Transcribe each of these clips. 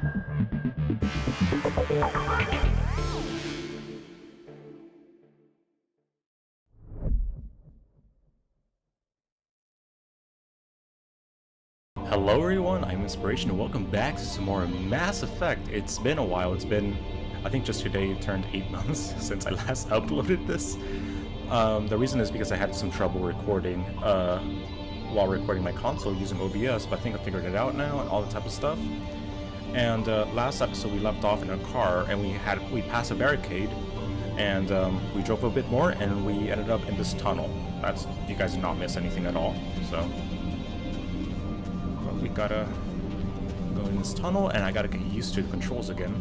Hello everyone, I'm Inspiration and welcome back to some more Mass Effect. It's been a while, I think just today it turned 8 months since I last uploaded this. The reason is because I had some trouble recording while recording my console using OBS, but I think I figured it out now and all that type of stuff. And last episode we left off in a car and we passed a barricade and we drove a bit more and we ended up in this tunnel. You guys did not miss anything at all, so... We gotta go in this tunnel, and I gotta get used to the controls again.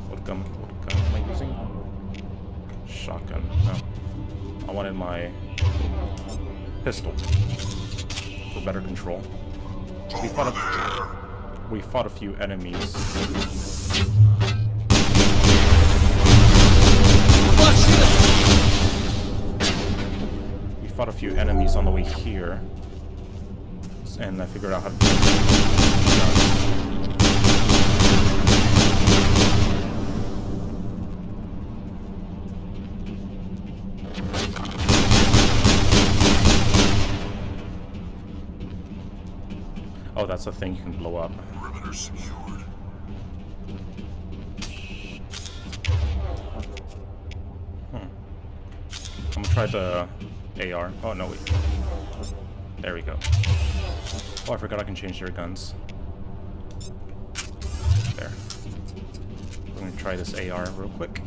What gun am I using? Shotgun. No. I wanted my pistol for better control. We fought a few enemies. Fought a few enemies on the way here, and I figured out how to do it. Oh, that's a thing you can blow up. Perimeter secured. I'm gonna try the AR. Oh, no, wait. There we go. Oh, I forgot I can change their guns. There. I'm gonna try this AR real quick.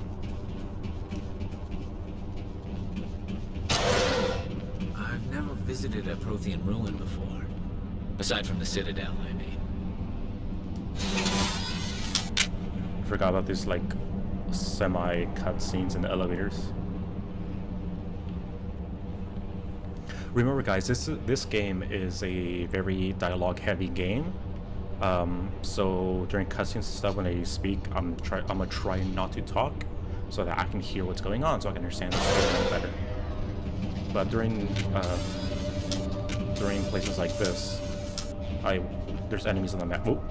I've never visited a Prothean ruin before. Aside from the Citadel, I mean. I forgot about these, like, semi-cutscenes in the elevators. Remember, guys, this game is a very dialogue-heavy game. So during cutscenes and stuff, when they speak, I'm gonna try not to talk, so that I can hear what's going on, so I can understand the story better. But during places like this, there's enemies on the map. Oh.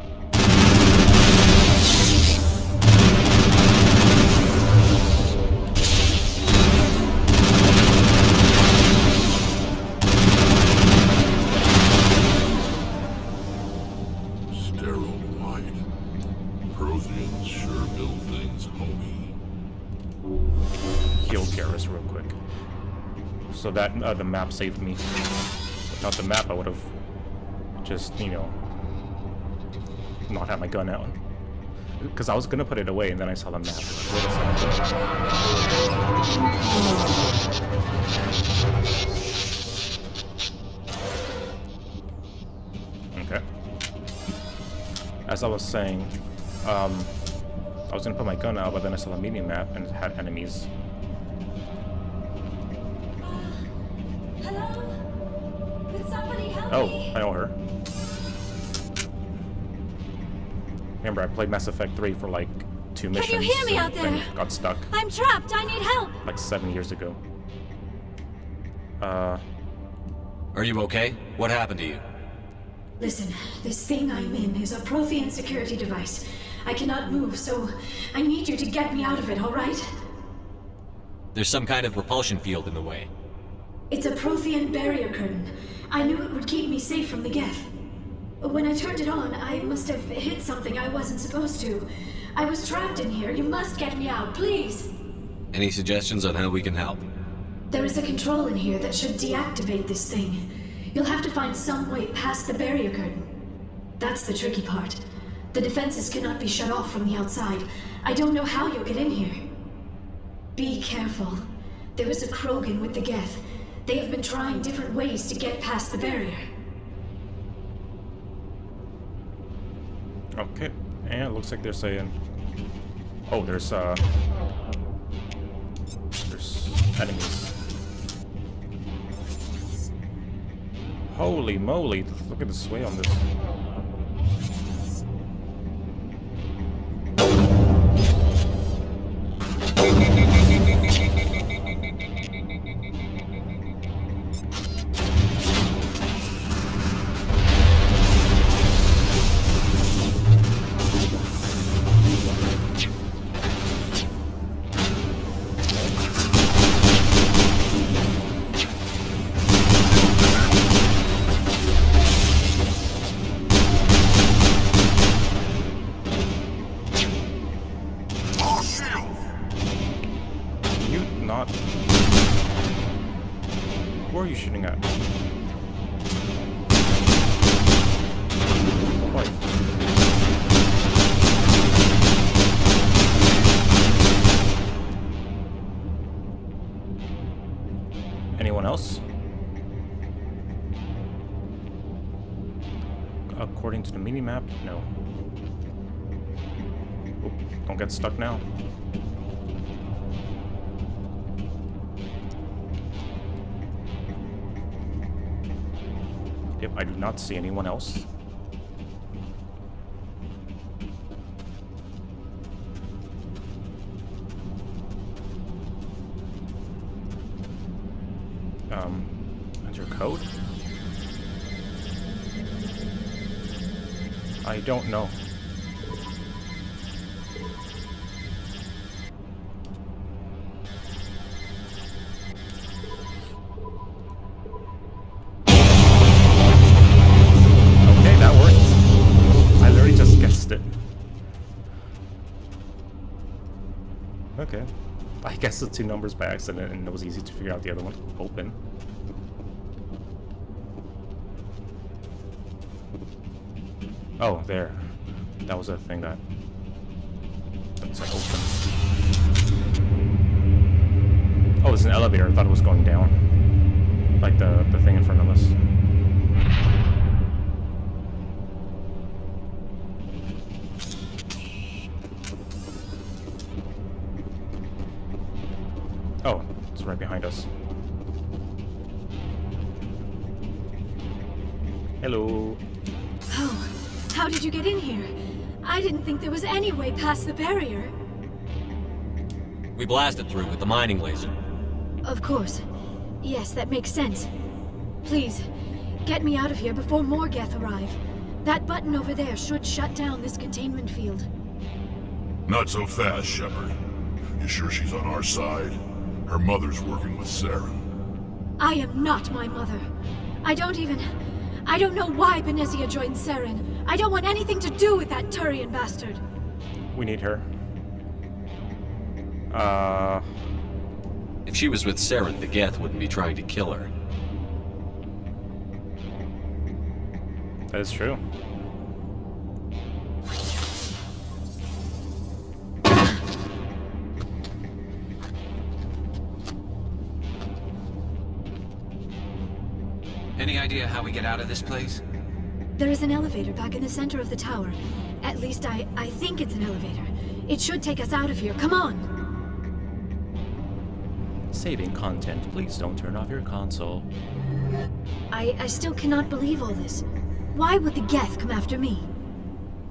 So that the map saved me. Without the map, I would have just, not had my gun out. Because I was gonna put it away, and then I saw the map. Okay. As I was saying, I was gonna put my gun out, but then I saw the mini-map and it had enemies. Oh, I know her. Remember, I played Mass Effect 3 for like 2 missions. Can you hear me out there? Got stuck. I'm trapped. I need help. Like 7 years ago. Are you okay? What happened to you? Listen, this thing I'm in is a Prothean security device. I cannot move, so I need you to get me out of it, all right? There's some kind of repulsion field in the way. It's a Prothean barrier curtain. I knew it would keep me safe from the Geth. When I turned it on, I must have hit something I wasn't supposed to. I was trapped in here. You must get me out, please. Any suggestions on how we can help? There is a control in here that should deactivate this thing. You'll have to find some way past the barrier curtain. That's the tricky part. The defenses cannot be shut off from the outside. I don't know how you'll get in here. Be careful. There is a Krogan with the Geth. They have been trying different ways to get past the barrier. Okay, and it looks like they're saying... Oh, there's enemies. Holy moly, look at the sway on this. Anyone else? According to the mini-map, no. Oop, don't get stuck now. Yep, I do not see anyone else. Enter code? I don't know. Okay, that works. I literally just guessed it. Okay. I guessed the two numbers by accident and it was easy to figure out the other one open. Oh, there. That was a thing that... That's like open. Oh, it's an elevator. I thought it was going down. Like the thing in front of us. Oh, it's right behind us. Hello. Oh, how did you get in here? I didn't think there was any way past the barrier. We blasted through with the mining laser. Of course. Yes, that makes sense. Please, get me out of here before more Geth arrive. That button over there should shut down this containment field. Not so fast, Shepard. You sure she's on our side? Her mother's working with Saren. I am not my mother. I don't know why Benezia joined Saren. I don't want anything to do with that Turian bastard. We need her. If she was with Saren, the Geth wouldn't be trying to kill her. That is true. Any idea how we get out of this place? There is an elevator back in the center of the tower. At least I think it's an elevator. It should take us out of here. Come on! Saving content. Please don't turn off your console. I still cannot believe all this. Why would the Geth come after me?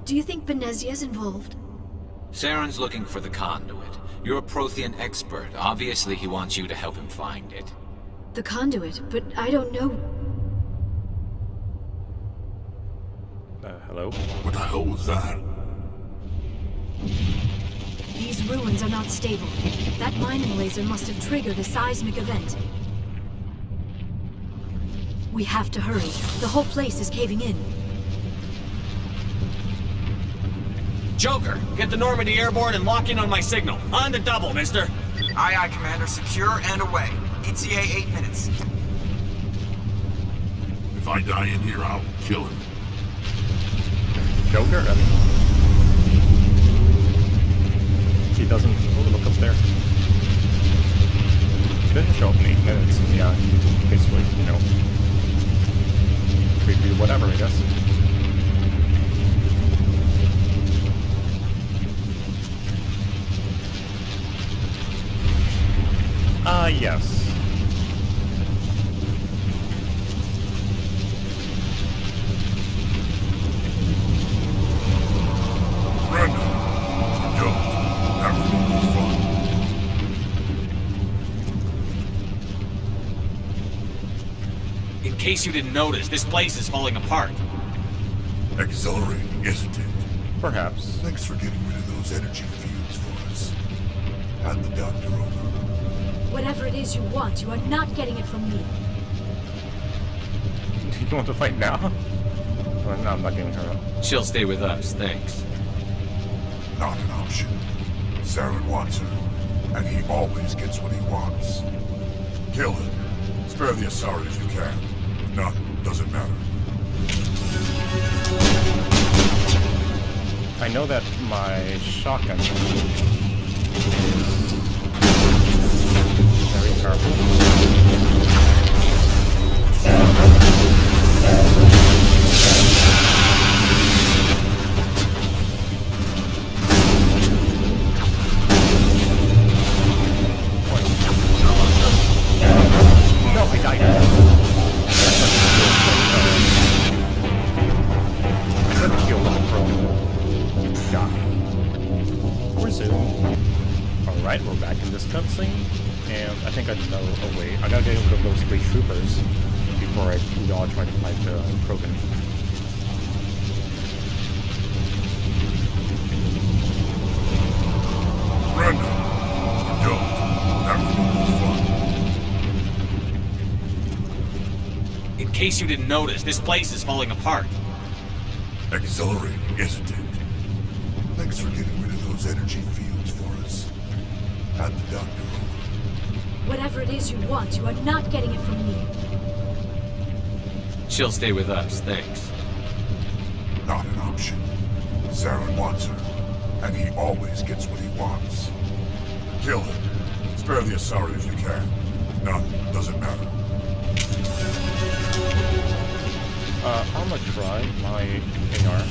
Do you think Benezia's involved? Saren's looking for the conduit. You're a Prothean expert. Obviously, he wants you to help him find it. The conduit, but I don't know... Hello? What the hell was that? These ruins are not stable. That mining laser must have triggered a seismic event. We have to hurry. The whole place is caving in. Joker, get the Normandy airborne and lock in on my signal. On the double, mister. Aye, aye, Commander. Secure and away. ETA 8 minutes. If I die in here, I'll kill him. Joker? I mean, he doesn't... Oh, look up there. He didn't show up in 8 minutes. Yeah, basically, you know, we do whatever, I guess. Yes. Brenda, don't. That would be fun. In case you didn't notice, this place is falling apart. Exhilarating, isn't it? Perhaps. Thanks for getting rid of those energy fields for us. Hand the doctor over. Whatever it is you want, you are not getting it from me. Do you want to fight now? Well, no, I'm not giving her up. She'll stay with us, thanks. Not an option. Saren wants her, and he always gets what he wants. Kill him. Spare the Asari if you can. know that my shotgun is very powerful. No, I died. Let me kill with the pro. Got me. Resume. Alright, we're back in this cutscene. And I think I know a way. I gotta get rid of those 3 troopers before we all try to fight the Krogan. Brenda, you don't. That would be fun. In case you didn't notice, this place is falling apart. Exhilarating, isn't it? Thanks for getting rid of those energy fields for us. Hand the doctor over. Whatever it is you want, you are not getting it from me. She'll stay with us, thanks. Not an option. Saren wants her, and he always gets what he wants. Kill him. Spare the Asari if you can. If not, doesn't matter. I'm gonna try my AR.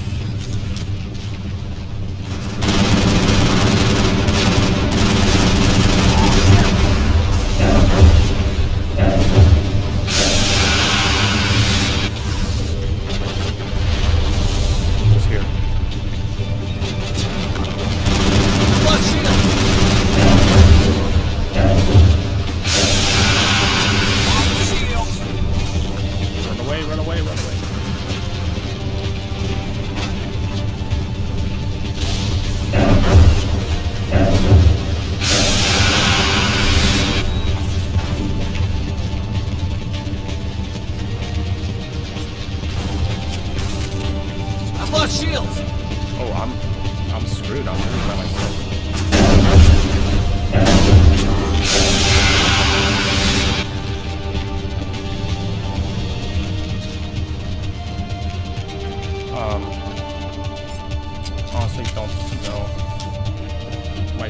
Who's here? Run away, run away, run away. I've lost shields! Oh, I'm screwed. I'm screwed by myself. Honestly, don't know. My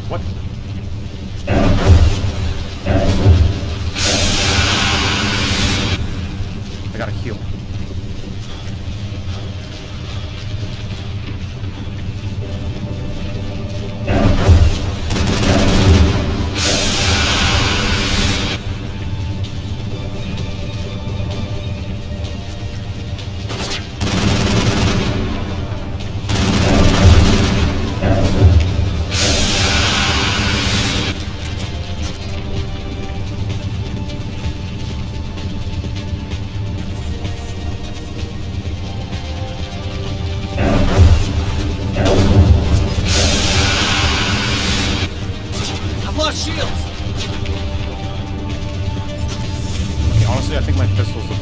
what? I gotta heal. I've lost shields! Okay, honestly, I think my pistol's the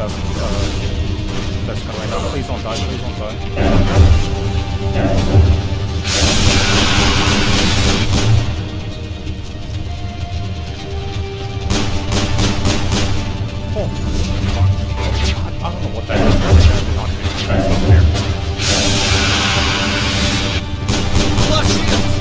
best gun right now. Please don't die, please don't die. Oh, fuck. I don't know what that is. That's not fair. I've lost shields!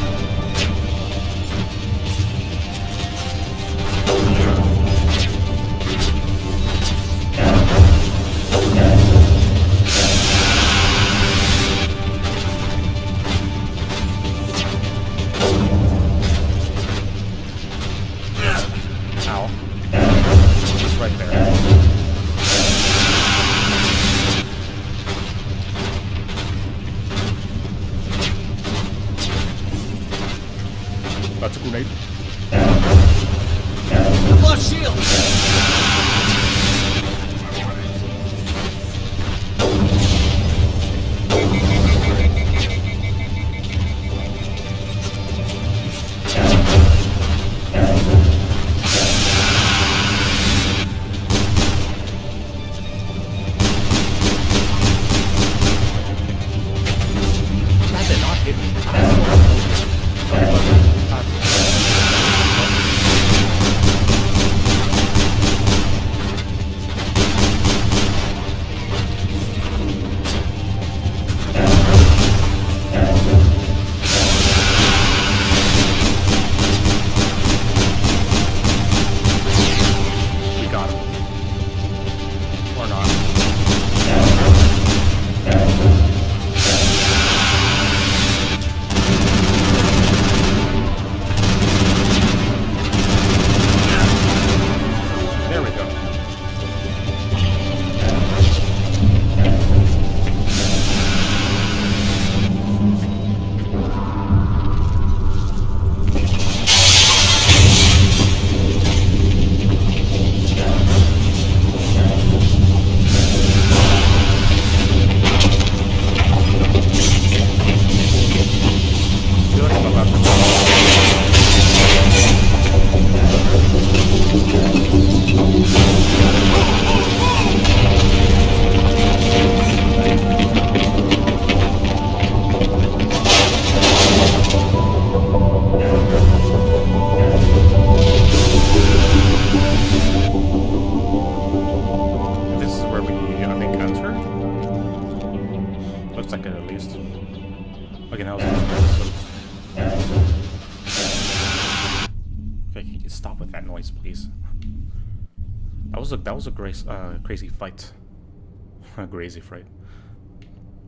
short second at least. Okay, now it's 2 episodes. Okay, can you stop with that noise, please? That was a crazy fight. A crazy fight.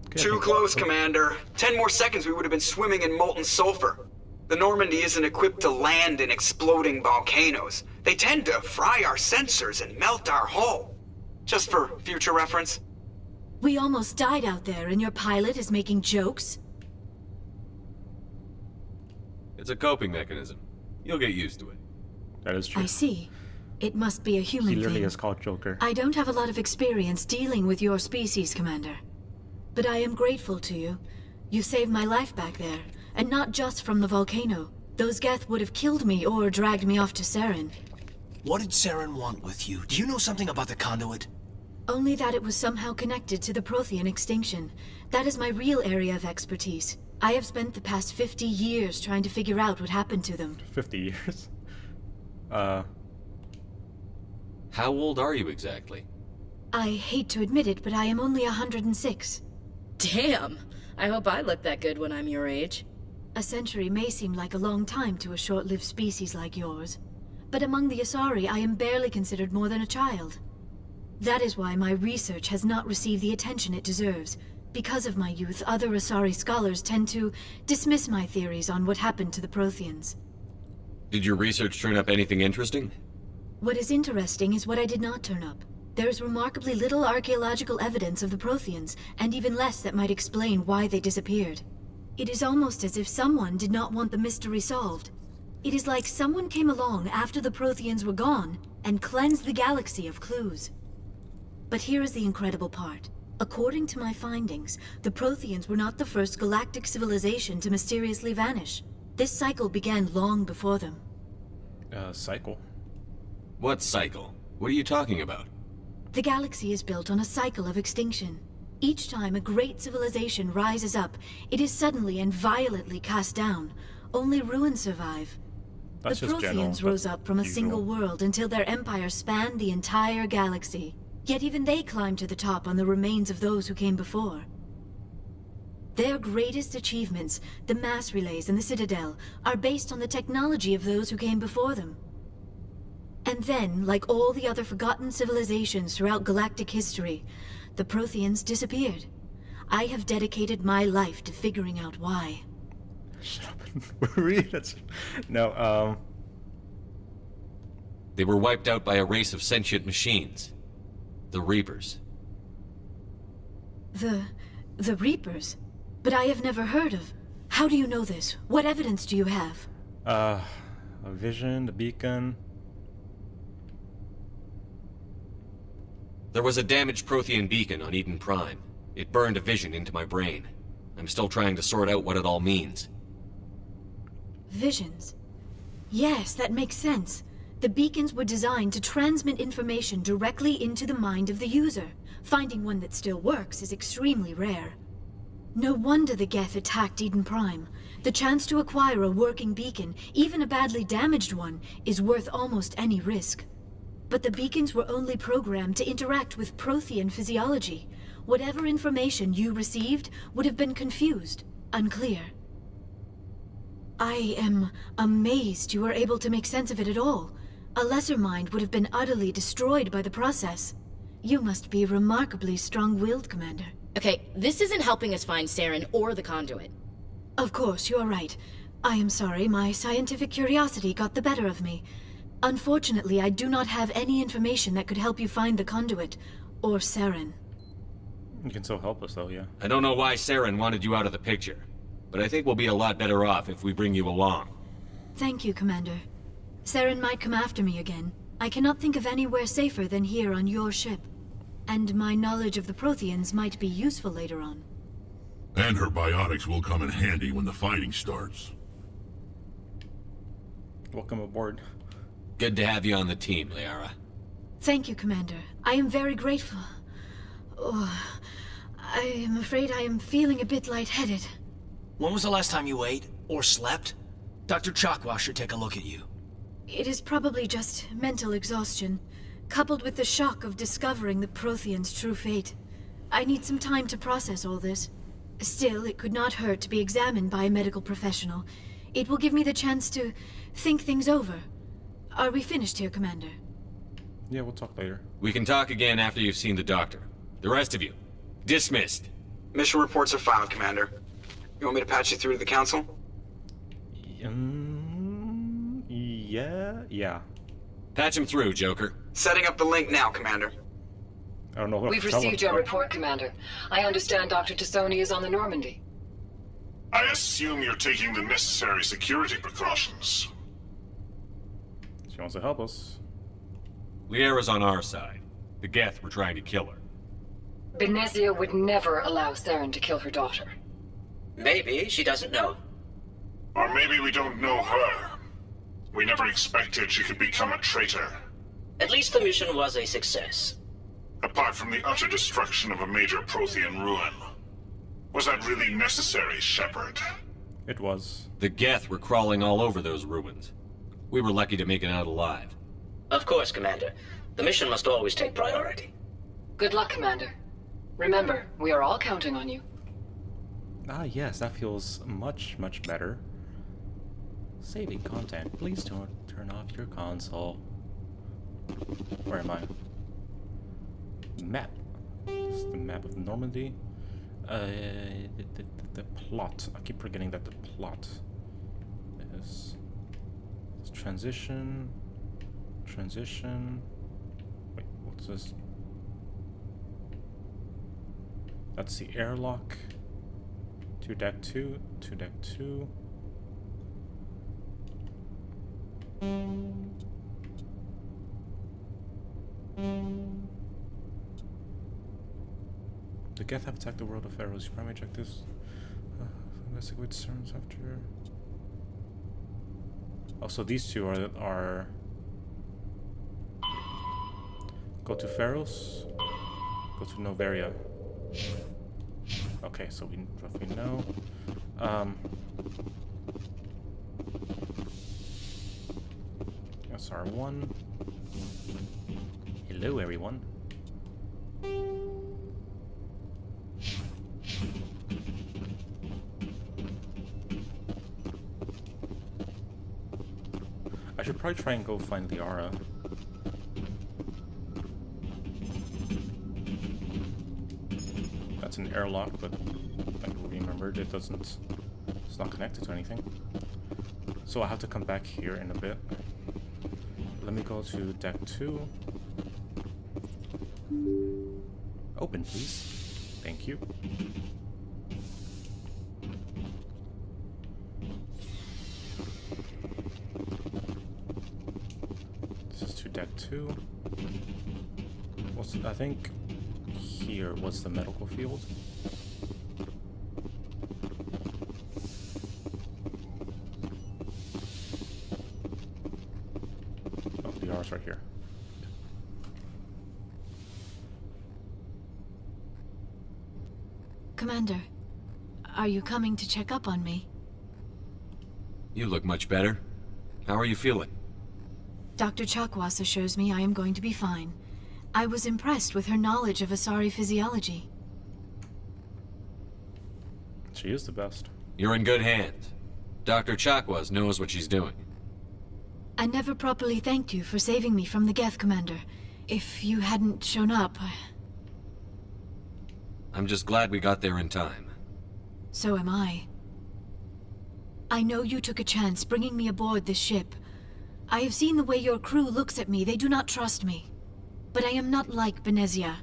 Okay, Too close, Commander. 10 more seconds we would have been swimming in molten sulfur. The Normandy isn't equipped to land in exploding volcanoes. They tend to fry our sensors and melt our hull. Just for future reference. We almost died out there, and your pilot is making jokes? It's a coping mechanism. You'll get used to it. That is true. I see. It must be a human He literally thing. is called Joker. I don't have a lot of experience dealing with your species, Commander. But I am grateful to you. You saved my life back there, and not just from the volcano. Those Geth would have killed me or dragged me off to Saren. What did Saren want with you? Do you know something about the conduit? Only that it was somehow connected to the Prothean extinction. That is my real area of expertise. I have spent the past 50 years trying to figure out what happened to them. 50 years? How old are you exactly? I hate to admit it, but I am only 106. Damn! I hope I look that good when I'm your age. A century may seem like a long time to a short-lived species like yours. But among the Asari, I am barely considered more than a child. That is why my research has not received the attention it deserves. Because of my youth, other Asari scholars tend to dismiss my theories on what happened to the Protheans. Did your research turn up anything interesting? What is interesting is what I did not turn up. There is remarkably little archaeological evidence of the Protheans, and even less that might explain why they disappeared. It is almost as if someone did not want the mystery solved. It is like someone came along after the Protheans were gone and cleansed the galaxy of clues. But here is the incredible part. According to my findings, the Protheans were not the first galactic civilization to mysteriously vanish. This cycle began long before them. Cycle. What cycle? What are you talking about? The galaxy is built on a cycle of extinction. Each time a great civilization rises up, it is suddenly and violently cast down. Only ruins survive. That's The just general, Protheans rose but up from a usual. single world until their empire spanned the entire galaxy. Yet even they climbed to the top on the remains of those who came before. Their greatest achievements, the mass relays and the Citadel, are based on the technology of those who came before them. And then, like all the other forgotten civilizations throughout galactic history, the Protheans disappeared. I have dedicated my life to figuring out why. Shut up. Read it. No, They were wiped out by a race of sentient machines. The Reapers. The Reapers? But I have never heard of. How do you know this? What evidence do you have? a vision, the beacon. There was a damaged Prothean beacon on Eden Prime. It burned a vision into my brain. I'm still trying to sort out what it all means. Visions. Yes, that makes sense. The beacons were designed to transmit information directly into the mind of the user. Finding one that still works is extremely rare. No wonder the Geth attacked Eden Prime. The chance to acquire a working beacon, even a badly damaged one, is worth almost any risk. But the beacons were only programmed to interact with Prothean physiology. Whatever information you received would have been confused, unclear. I am amazed you were able to make sense of it at all. A lesser mind would have been utterly destroyed by the process. You must be remarkably strong-willed, Commander. Okay, this isn't helping us find Saren or the conduit. Of course, you are right. I am sorry, my scientific curiosity got the better of me. Unfortunately, I do not have any information that could help you find the conduit, or Saren. You can still help us though, yeah. I don't know why Saren wanted you out of the picture, but I think we'll be a lot better off if we bring you along. Thank you, Commander. Saren might come after me again. I cannot think of anywhere safer than here on your ship. And my knowledge of the Protheans might be useful later on. And her biotics will come in handy when the fighting starts. Welcome aboard. Good to have you on the team, Liara. Thank you, Commander. I am very grateful. Oh, I am afraid I am feeling a bit lightheaded. When was the last time you ate or slept? Dr. Chakwa should take a look at you. It is probably just mental exhaustion, coupled with the shock of discovering the Protheans' true fate. I need some time to process all this. Still, it could not hurt to be examined by a medical professional. It will give me the chance to think things over. Are we finished here, Commander? Yeah, we'll talk later. We can talk again after you've seen the doctor. The rest of you, dismissed. Mission reports are filed, Commander. You want me to patch you through to the Council? Yeah. Patch him through, Joker. Setting up the link now, Commander. I don't know what We've to tell received them, your but- report, Commander. I understand Dr. Tassoni is on the Normandy. I assume you're taking the necessary security precautions. She wants to help us. Liara's on our side. The Geth were trying to kill her. Benezia would never allow Saren to kill her daughter. Maybe she doesn't know. Or maybe we don't know her. We never expected she could become a traitor. At least the mission was a success. Apart from the utter destruction of a major Prothean ruin. Was that really necessary, Shepard? It was. The Geth were crawling all over those ruins. We were lucky to make it out alive. Of course, Commander. The mission must always take priority. Good luck, Commander. Remember, we are all counting on you. Ah, yes, that feels much, much better. Saving content. Please don't turn off your console. Where am I? Map. This is the map of Normandy. The plot. I keep forgetting that the plot is transition. Wait, what's this? That's the airlock. To deck 2. To deck 2. The Geth have attacked the world of Pharaohs. You probably check this. Investigate concerns after. Oh, so these two are. Go to Pharaohs. Go to Noveria. Okay, so we roughly know. That's R1. Hello, everyone. I should probably try and go find Liara. That's an airlock, but I remembered it doesn't. It's not connected to anything. So I have to come back here in a bit. Let me go to deck 2. Open, please. Thank you. This is to deck 2. I think here was the medical field. Oh, the R's right here. Commander, are you coming to check up on me? You look much better. How are you feeling? Dr. Chakwas assures me I am going to be fine. I was impressed with her knowledge of Asari physiology. She is the best. You're in good hands. Dr. Chakwas knows what she's doing. I never properly thanked you for saving me from the Geth, Commander. If you hadn't shown up, I'm just glad we got there in time. so am I. I know you took a chance bringing me aboard this ship. I have seen the way your crew looks at me. They do not trust me. But I am not like Benezia.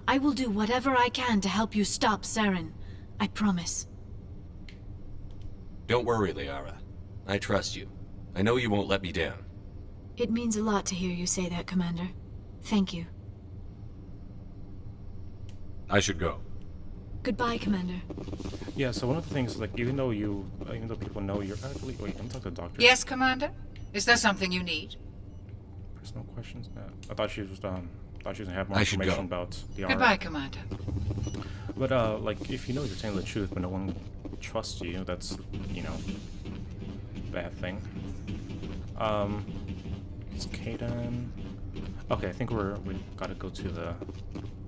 I will do whatever I can to help you stop Saren. I promise. Don't worry, Liara. I trust you. I know you won't let me down. It means a lot to hear you say that, Commander. Thank you. I should go. Goodbye, Commander. Yeah, so one of the things is, like, even though people know you're actually... Wait, let me talk to the doctor. Yes, Commander? Is there something you need? Personal questions? No. I thought she was gonna have more I should information go. about the Goodbye, Commander. But, like, if you know you're telling the truth, but no one trusts you, that's, you know, a bad thing. It's Kaden. Okay, I think we gotta go to the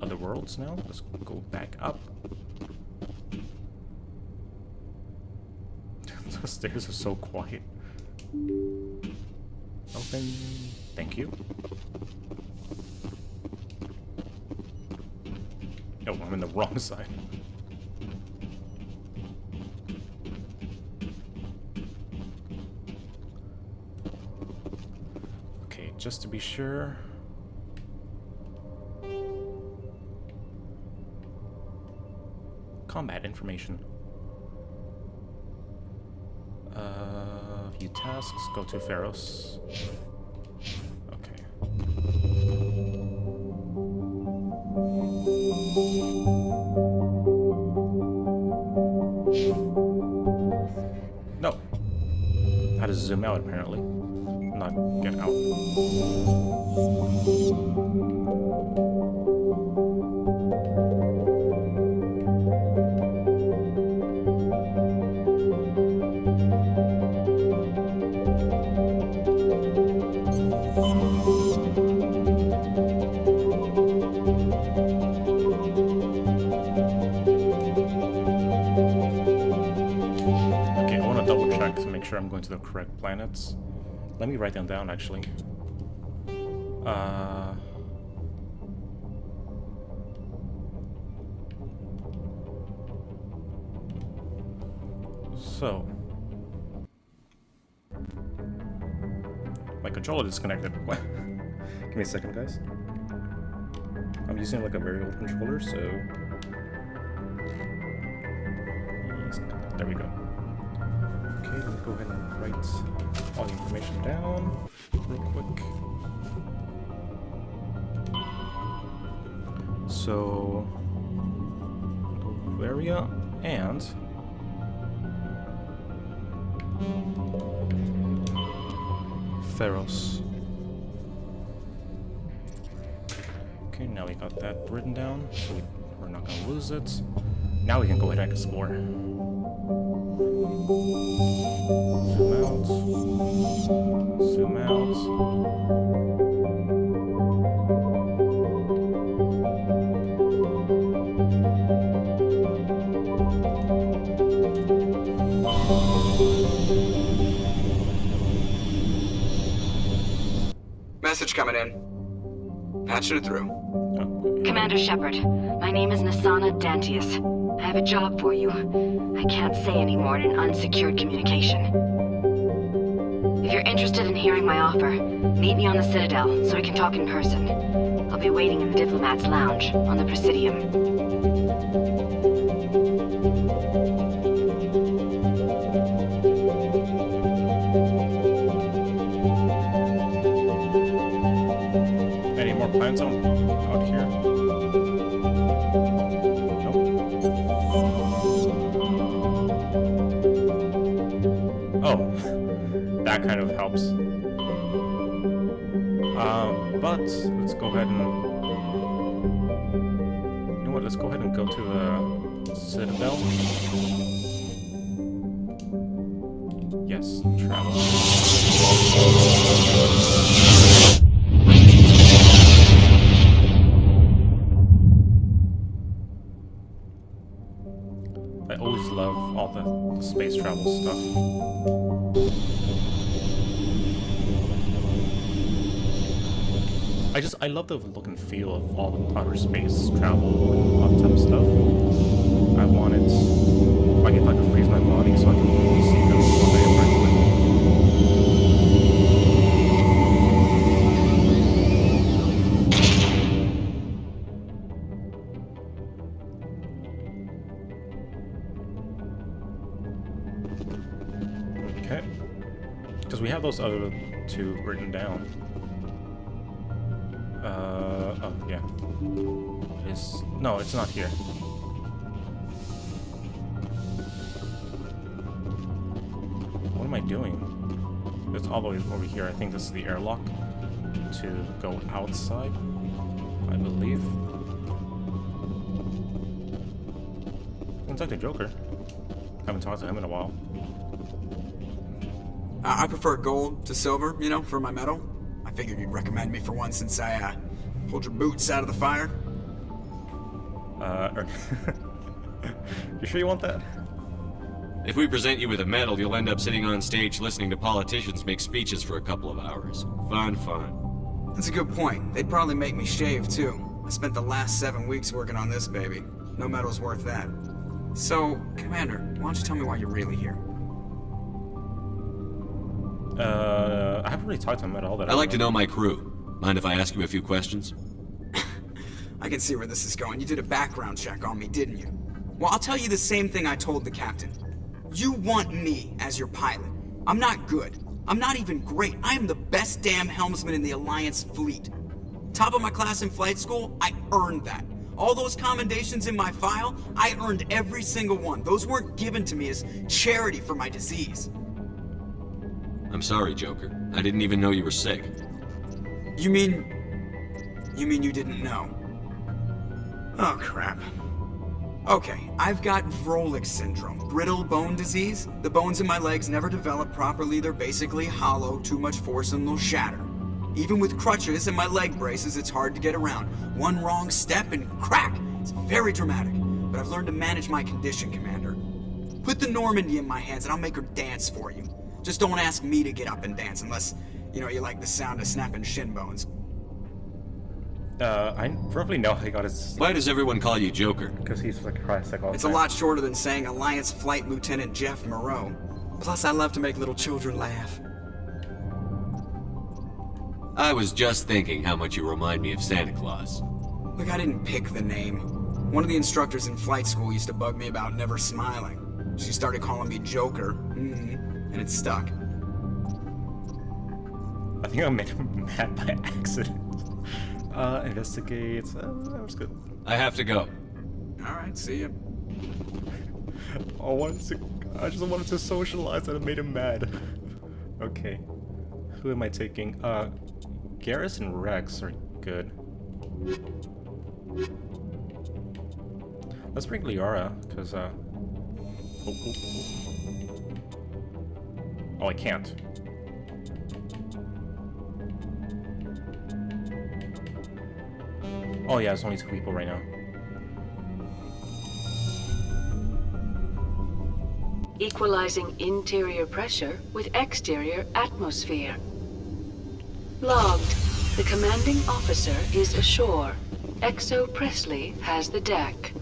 other worlds now. Let's go back up. The stairs are so quiet. Open. Thank you. Oh, I'm in the wrong side. Okay, just to be sure. Combat information. View tasks, go to Pharos. Okay. No. How to zoom out apparently. Not get out. I'm going to the correct planets. Let me write them down actually. So my controller disconnected. What? Give me a second, guys. I'm using like a very old controller, so there we go. Okay, let me go ahead and write all the information down real quick. So, Liara and Pharos. Okay, now we got that written down, so we're not gonna lose it. Now we can go ahead and explore. Zoom out. Zoom out. Message coming in. Patching it through. Commander Shepard, my name is Nasana Dantius. I have a job for you. I can't say any more in an unsecured communication. If you're interested in hearing my offer, meet me on the Citadel so we can talk in person. I'll be waiting in the Diplomat's Lounge on the Presidium. Any more plans out here? Oh, that kind of helps. But let's go ahead and, you know what? Let's go ahead and go to the Citadel. Yes, travel. I always love all the space travel stuff. I love the look and feel of all the outer space travel and all that type of stuff. I want it, like if I could freeze my body so I can see them one day apparently. Okay. Because we have those other two written down. Oh, yeah. No, it's not here. What am I doing? It's all the way over here. I think this is the airlock to go outside, I believe. Looks like the Joker. Haven't talked to him in a while. I prefer gold to silver, you know, for my metal. I figured you'd recommend me for one since I pulled your boots out of the fire. You sure you want that? If we present you with a medal, you'll end up sitting on stage listening to politicians make speeches for a couple of hours. Fun, fun. That's a good point. They'd probably make me shave, too. I spent the last 7 weeks working on this baby. No medal's worth that. So, Commander, why don't you tell me why you're really here? I haven't really talked to him at all. I'd like to know my crew. Mind if I ask you a few questions? I can see where this is going. You did a background check on me, didn't you? Well, I'll tell you the same thing I told the captain. You want me as your pilot. I'm not good. I'm not even great. I am the best damn helmsman in the Alliance fleet. Top of my class in flight school, I earned that. All those commendations in my file, I earned every single one. Those weren't given to me as charity for my disease. I'm sorry, Joker. I didn't even know you were sick. You mean you didn't know? Oh, crap. Okay, I've got Vrolik syndrome, brittle bone disease. The bones in my legs never develop properly. They're basically hollow, too much force and they'll shatter. Even with crutches and my leg braces, it's hard to get around. One wrong step and crack! It's very dramatic, but I've learned to manage my condition, Commander. Put the Normandy in my hands and I'll make her dance for you. Just don't ask me to get up and dance unless, you like the sound of snapping shin bones. I roughly know how he got his... Why does everyone call you Joker? Because he's like crying sick all the It's time. a lot shorter than saying Alliance Flight Lieutenant Jeff Moreau. Plus, I love to make little children laugh. I was just thinking how much you remind me of Santa Claus. Look, I didn't pick the name. One of the instructors in flight school used to bug me about never smiling. She started calling me Joker, and it stuck. I think I made him mad by accident. Investigates. That was good. I have to go. Alright, see ya. I just wanted to socialize and it made him mad. Okay. Who am I taking? Garrus and Rex are good. Let's bring Liara, because, Oh, I can't. Oh yeah, it's only 2 people right now. Equalizing interior pressure with exterior atmosphere. Logged. The commanding officer is ashore. Exo Presley has the deck.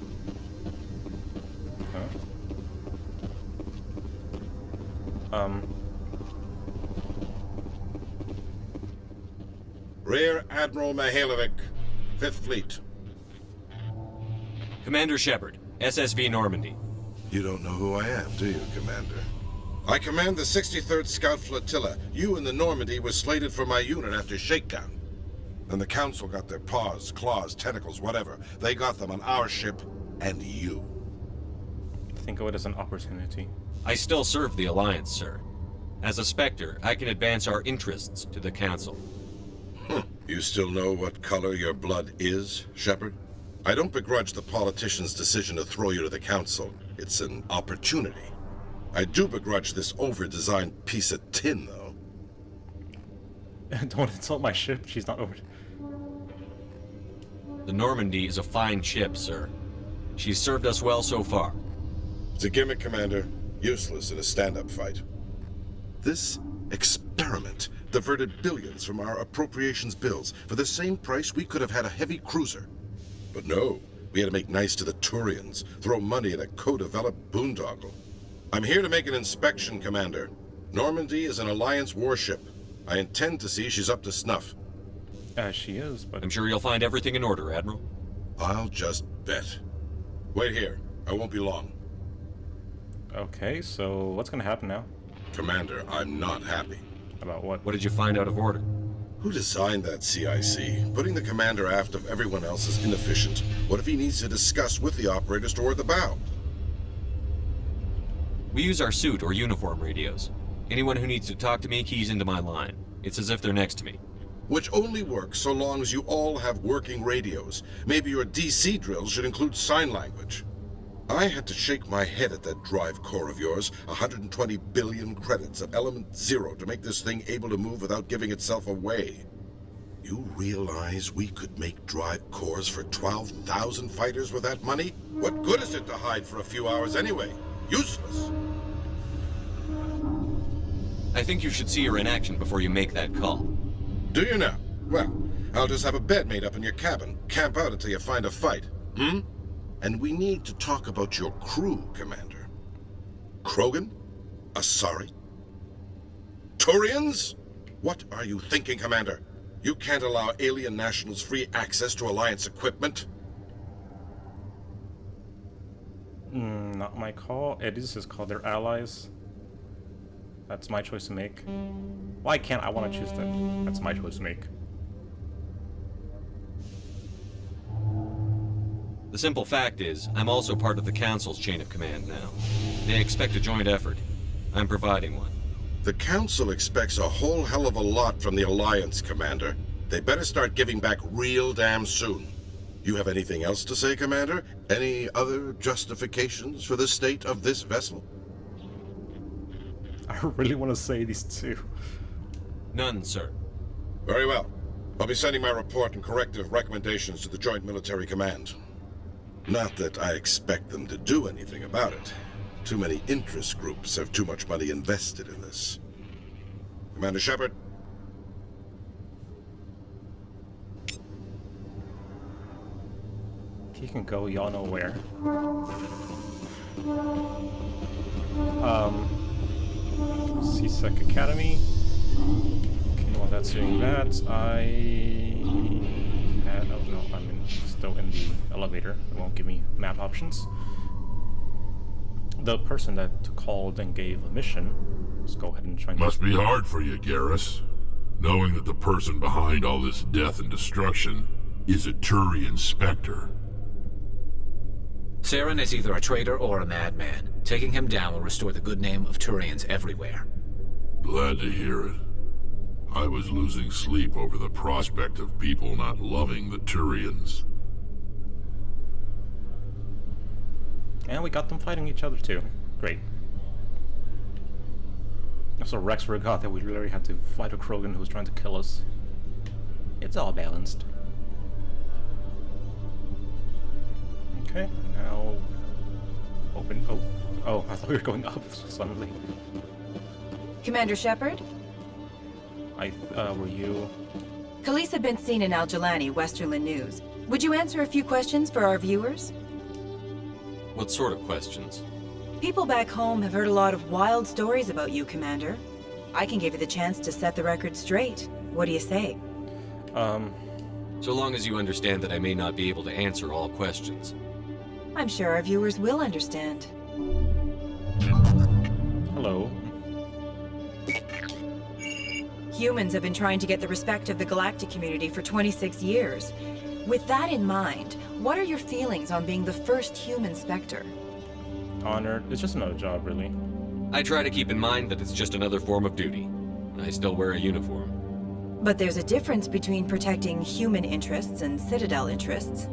Rear Admiral Mihailovic, 5th Fleet. Commander Shepard, SSV Normandy. You don't know who I am, do you, Commander? I command the 63rd Scout Flotilla. You and the Normandy were slated for my unit after shakedown. And the Council got their paws, claws, tentacles, whatever. They got them on our ship and you. Think of it as an opportunity. I still serve the Alliance, sir. As a Spectre, I can advance our interests to the Council. You still know what color your blood is, Shepard? I don't begrudge the politician's decision to throw you to the Council. It's an opportunity. I do begrudge this over-designed piece of tin, though. Don't insult my ship, she's not over. The Normandy is a fine ship, sir. She's served us well so far. It's a gimmick, Commander. Useless in a stand-up fight. This experiment diverted billions from our appropriations bills. For the same price, we could have had a heavy cruiser. But no, we had to make nice to the Turians, throw money at a co-developed boondoggle. I'm here to make an inspection, Commander. Normandy is an Alliance warship. I intend to see she's up to snuff. She is, but... I'm sure you'll find everything in order, Admiral. I'll just bet. Wait here. I won't be long. Okay, so what's gonna happen now? Commander, I'm not happy. About what? What did you find out of order? Who designed that CIC? Putting the commander aft of everyone else is inefficient. What if he needs to discuss with the operators toward the bow? We use our suit or uniform radios. Anyone who needs to talk to me keys into my line. It's as if they're next to me. Which only works so long as you all have working radios. Maybe your DC drills should include sign language. I had to shake my head at that drive core of yours. 120 billion credits of element 0 to make this thing able to move without giving itself away. You realize we could make drive cores for 12,000 fighters with that money? What good is it to hide for a few hours anyway? Useless. I think you should see her in action before you make that call. Do you now? Well, I'll just have a bed made up in your cabin. Camp out until you find a fight. And we need to talk about your crew, Commander. Krogan? Asari? Turians? What are you thinking, Commander? You can't allow alien nationals free access to Alliance equipment? Not my call. It is his call. They're allies. That's my choice to make. Why can't I want to choose them? That's my choice to make. The simple fact is, I'm also part of the Council's chain of command now. They expect a joint effort. I'm providing one. The Council expects a whole hell of a lot from the Alliance, Commander. They better start giving back real damn soon. You have anything else to say, Commander? Any other justifications for the state of this vessel? I really want to say these two. None, sir. Very well. I'll be sending my report and corrective recommendations to the Joint Military Command. Not that I expect them to do anything about it. Too many interest groups have too much money invested in this. Commander Shepard? He can go, y'all know where. CSEC Academy. Okay, while that's doing that, oh no, I'm still in the elevator. It won't give me map options. The person that called and gave a mission, let's go ahead and try and... Must be hard for you, Garrus, knowing that the person behind all this death and destruction is a Turian Spectre. Saren is either a traitor or a madman. Taking him down will restore the good name of Turians everywhere. Glad to hear it. I was losing sleep over the prospect of people not loving the Turians. And we got them fighting each other too. Great. Also, Rex forgot that we literally had to fight a Krogan who was trying to kill us. It's all balanced. Okay, now open. Oh, I thought we were going up suddenly. Commander Shepard? Were you? Khalees had been seen in Al Jalani, Westerland News. Would you answer a few questions for our viewers? What sort of questions? People back home have heard a lot of wild stories about you, Commander. I can give you the chance to set the record straight. What do you say? So long as you understand that I may not be able to answer all questions. I'm sure our viewers will understand. Hello. Humans have been trying to get the respect of the galactic community for 26 years. With that in mind, what are your feelings on being the first human Spectre? Honored. It's just another job, really. I try to keep in mind that it's just another form of duty. I still wear a uniform. But there's a difference between protecting human interests and Citadel interests.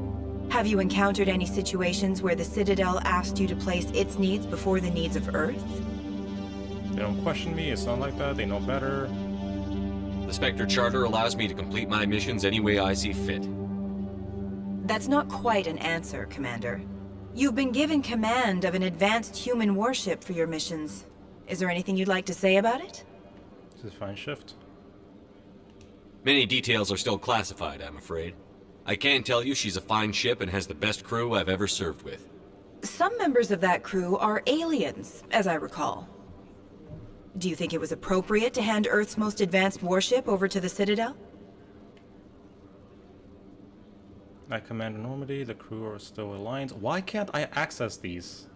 Have you encountered any situations where the Citadel asked you to place its needs before the needs of Earth? They don't question me, it's not like that, they know better. The Spectre Charter allows me to complete my missions any way I see fit. That's not quite an answer, Commander. You've been given command of an advanced human warship for your missions. Is there anything you'd like to say about it? This is fine shift. Many details are still classified, I'm afraid. I can tell you she's a fine ship and has the best crew I've ever served with. Some members of that crew are aliens, as I recall. Do you think it was appropriate to hand Earth's most advanced warship over to the Citadel? I command Normandy, the crew are still aligned. Why can't I access these?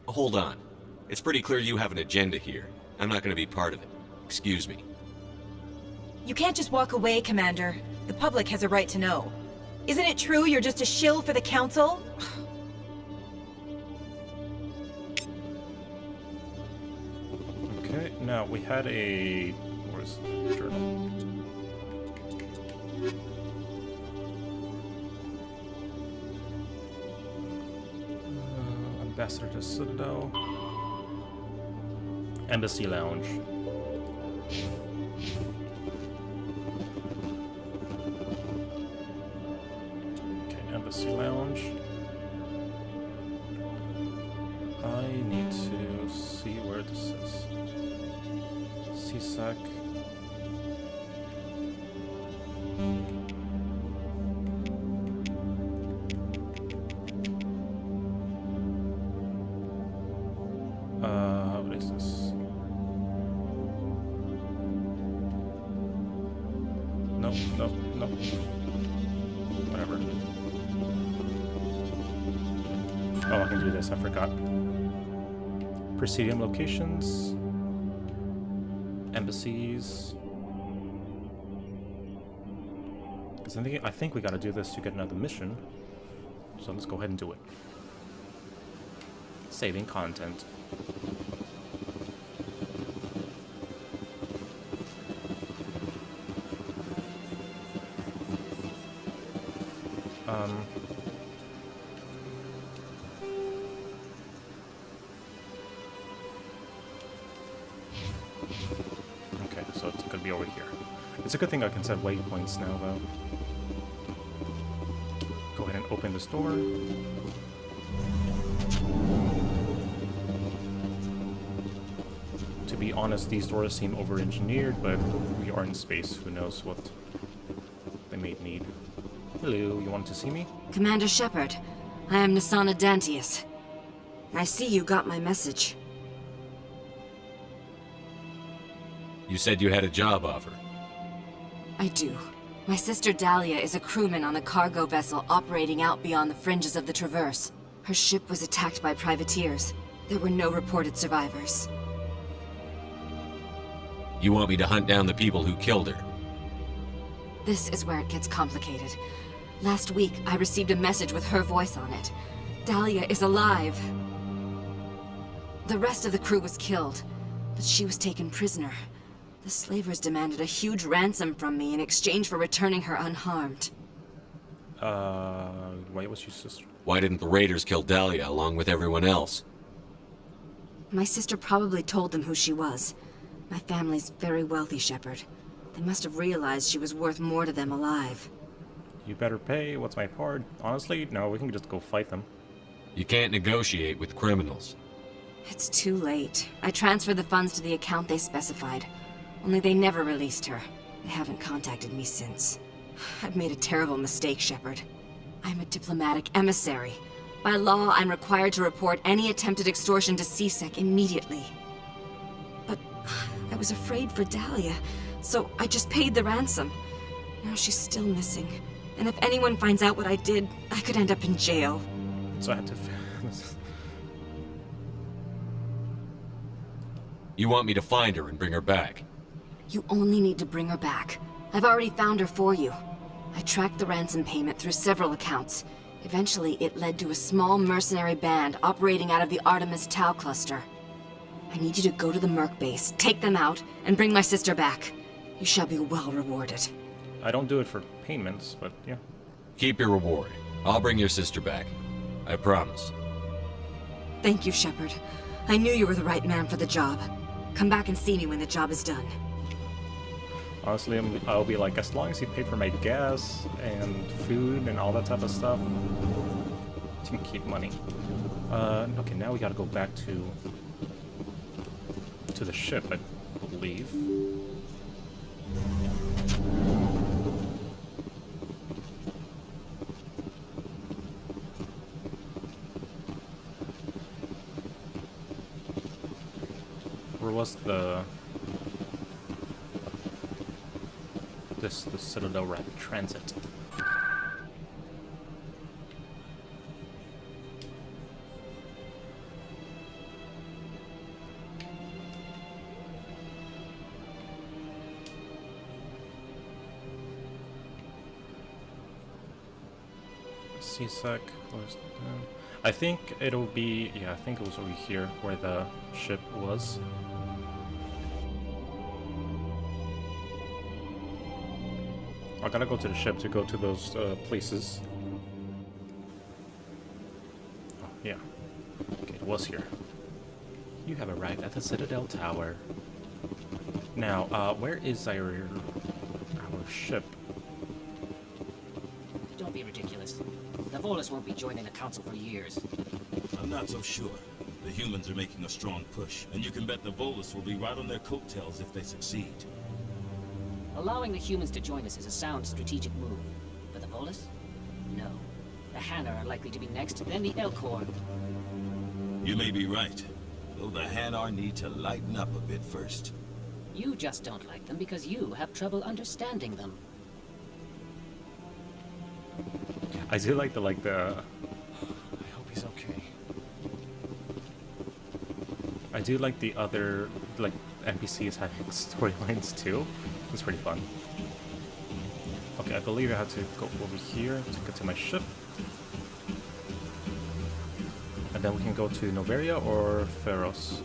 Hold on. It's pretty clear you have an agenda here. I'm not going to be part of it. Excuse me. You can't just walk away, Commander. The public has a right to know. Isn't it true you're just a shill for the Council? Okay, now we had a... Where's the journal? Ambassador to Citadel. Embassy Lounge. Okay, Embassy Lounge. I need to sec. What is this? Nope, nope, nope. Whatever. Oh, I can do this, I forgot. Presidium locations. Embassies. Because I think we gotta do this to get another mission. So let's go ahead and do it. Saving content. Okay, so it's gonna be over here. It's a good thing I can set waypoints now, though. Go ahead and open this door. To be honest, these doors seem over-engineered, but we are in space. Who knows what they may need. Hello, you wanted to see me? Commander Shepard, I am Nisana Dantius. I see you got my message. You said you had a job offer. I do. My sister Dahlia is a crewman on a cargo vessel operating out beyond the fringes of the Traverse. Her ship was attacked by privateers. There were no reported survivors. You want me to hunt down the people who killed her? This is where it gets complicated. Last week, I received a message with her voice on it. Dahlia is alive. The rest of the crew was killed, but she was taken prisoner. The slavers demanded a huge ransom from me in exchange for returning her unharmed. Why was your sister? Why didn't the raiders kill Dahlia along with everyone else? My sister probably told them who she was. My family's very wealthy, Shepard. They must have realized she was worth more to them alive. You better pay. What's my part? Honestly, no, we can just go fight them. You can't negotiate with criminals. It's too late. I transferred the funds to the account they specified. Only they never released her. They haven't contacted me since. I've made a terrible mistake, Shepard. I'm a diplomatic emissary. By law, I'm required to report any attempted extortion to CSEC immediately. But I was afraid for Dahlia, so I just paid the ransom. Now she's still missing. And if anyone finds out what I did, I could end up in jail. So I had to... You want me to find her and bring her back? You only need to bring her back. I've already found her for you. I tracked the ransom payment through several accounts. Eventually, it led to a small mercenary band operating out of the Artemis Tau cluster. I need you to go to the Merc base, take them out, and bring my sister back. You shall be well rewarded. I don't do it for payments, but yeah. Keep your reward. I'll bring your sister back. I promise. Thank you, Shepard. I knew you were the right man for the job. Come back and see me when the job is done. Honestly, I'll be like, as long as you pay for my gas and food and all that type of stuff, you can keep money. Okay, now we gotta go back to the ship, I believe. Where was the Citadel Rapid Transit? CSEC closed down. I think it'll be, yeah, I think it was over here where the ship was. I gotta go to the ship to go to those places. Oh, yeah. Okay, it was here. You have arrived at the Citadel Tower. Now, where is our ship? Don't be ridiculous. The Volus won't be joining the Council for years. I'm not so sure. The humans are making a strong push, and you can bet the Volus will be right on their coattails if they succeed. Allowing the humans to join us is a sound strategic move. But the Volus? No. The Hanna are likely to be next, then the Elcor. You may be right, though the Hanar need to lighten up a bit first. You just don't like them because you have trouble understanding them. I do like the I hope he's okay. I do like the other NPCs having storylines too. It's pretty fun. Okay, I believe I have to go over here to get to my ship. And then we can go to Noveria or Pharos.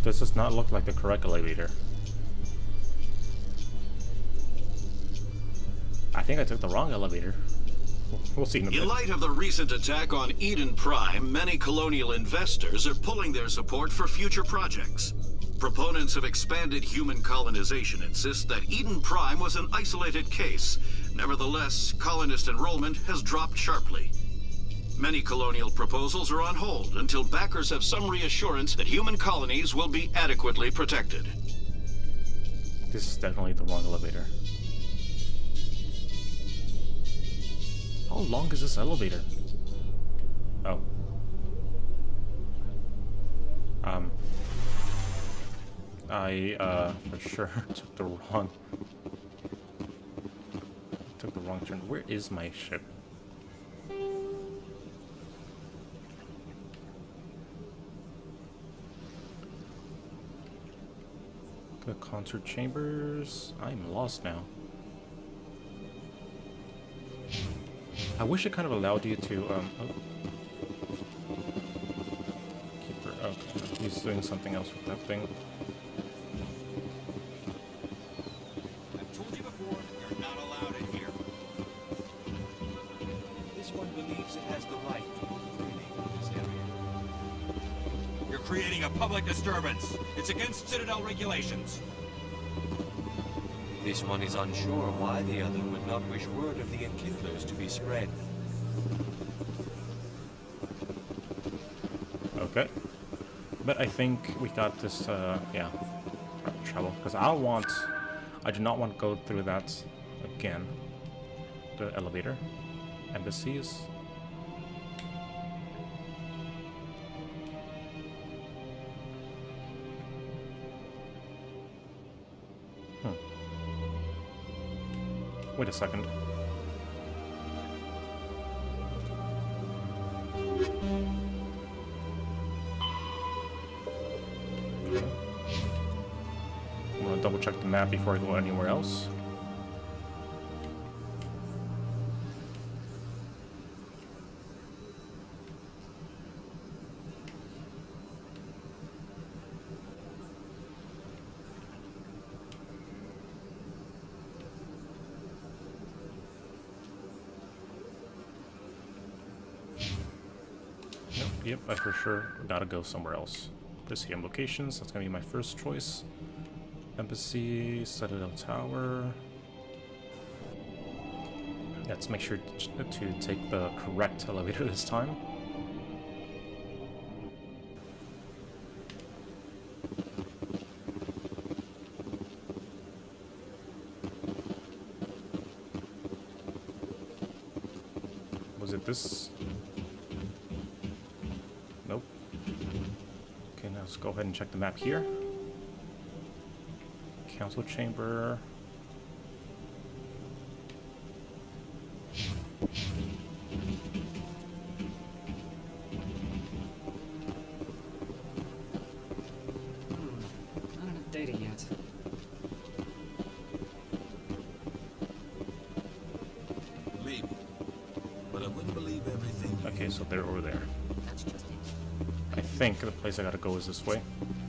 This does not look like the correct elevator. I think I took the wrong elevator. We'll see in a bit. In light of the recent attack on Eden Prime, many colonial investors are pulling their support for future projects. Proponents of expanded human colonization insist that Eden Prime was an isolated case. Nevertheless, colonist enrollment has dropped sharply. Many colonial proposals are on hold until backers have some reassurance that human colonies will be adequately protected. This is definitely the wrong elevator. How long is this elevator? Oh. I for sure took the wrong turn. Where is my ship? The concert chambers. I'm lost now. I wish it kind of allowed you to Keeper. Okay, he's doing something else with that thing. I've told you before, you're not allowed in here. This one believes it has the right to move freely in this area. You're creating a public disturbance. It's against Citadel regulations. This one is unsure why the other would not wish word of the Enkindlers to be spread. Okay. But I think we got this, yeah, trouble. Because I do not want to go through that again. The elevator. Embassies. Wait a second. Okay. I'm gonna double check the map before I go anywhere else. Yep, I for sure gotta go somewhere else. Presidium locations, that's gonna be my first choice. Embassy, Citadel Tower. Let's make sure to take the correct elevator this time. Was it this? Nope. Okay, now let's go ahead and check the map here. Council chamber. Not enough data yet. Maybe. But I wouldn't believe everything. Okay, so they're over there. I think the place I gotta go is this way.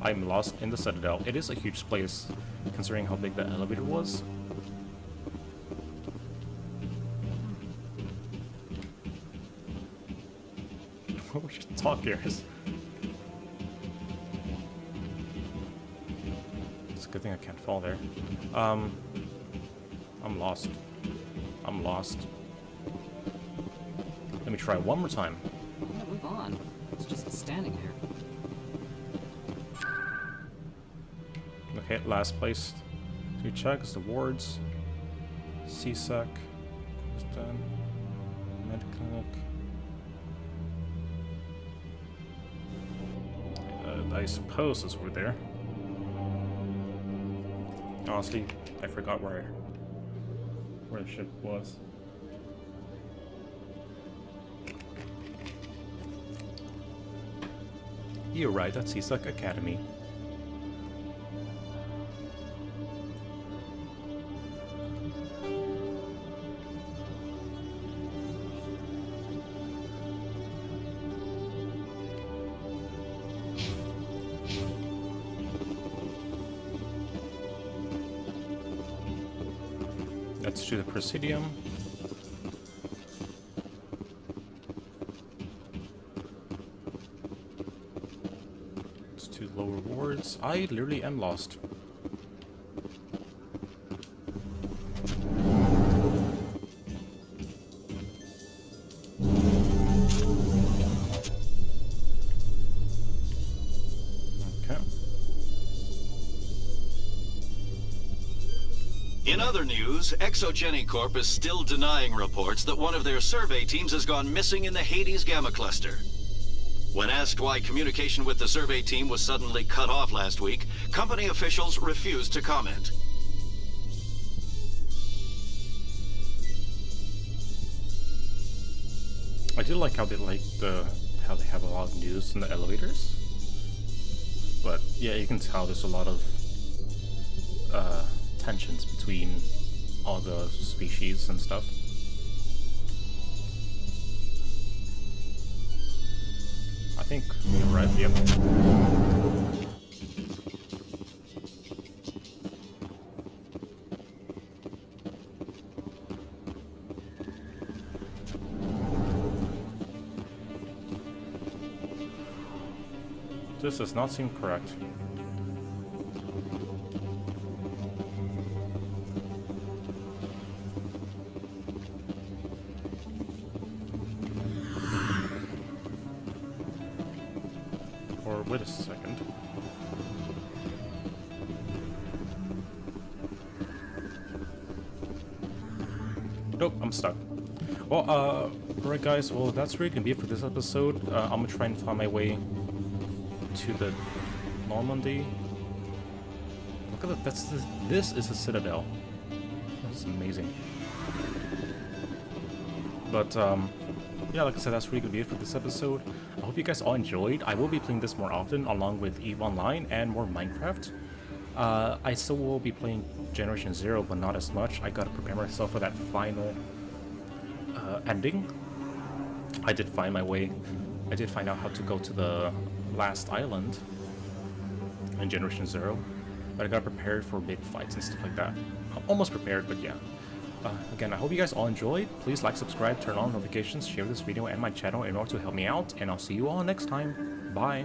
I'm lost in the Citadel. It is a huge place, considering how big the elevator was. We should talk here. Good thing I can't fall there. I'm lost. I'm lost. Let me try one more time. Yeah, move on. It's just standing there. Okay, last place to check is the wards. CSEC is done. Med clinic. I suppose it's over there. Honestly, I forgot where the ship was. You're right, that's CSEC Academy. Let's do the Presidium. Let's do lower wards. I literally am lost. In other news, Exogeny Corp is still denying reports that one of their survey teams has gone missing in the Hades Gamma Cluster. When asked why communication with the survey team was suddenly cut off last week, company officials refused to comment. I do like how they how they have a lot of news in the elevators. But yeah, you can tell there's a lot of tensions between all the species and stuff. I think we arrived, yep. This does not seem correct. Or wait a second. Nope, I'm stuck. Well, alright guys, well that's really gonna be it for this episode. I'm gonna try and find my way to the Normandy. Look at that, this is a citadel. This is amazing. But yeah, like I said, that's really gonna be it for this episode. I hope you guys all enjoyed. I will be playing this more often, along with EVE Online and more Minecraft. I still will be playing Generation Zero, but not as much. I gotta prepare myself for that final ending. I did find my way. I did find out how to go to the last island in Generation Zero, but I got prepared for big fights and stuff like that. I'm almost prepared, but yeah. Again, I hope you guys all enjoyed. Please like, subscribe, turn on notifications, share this video and my channel in order to help me out, and I'll see you all next time. Bye!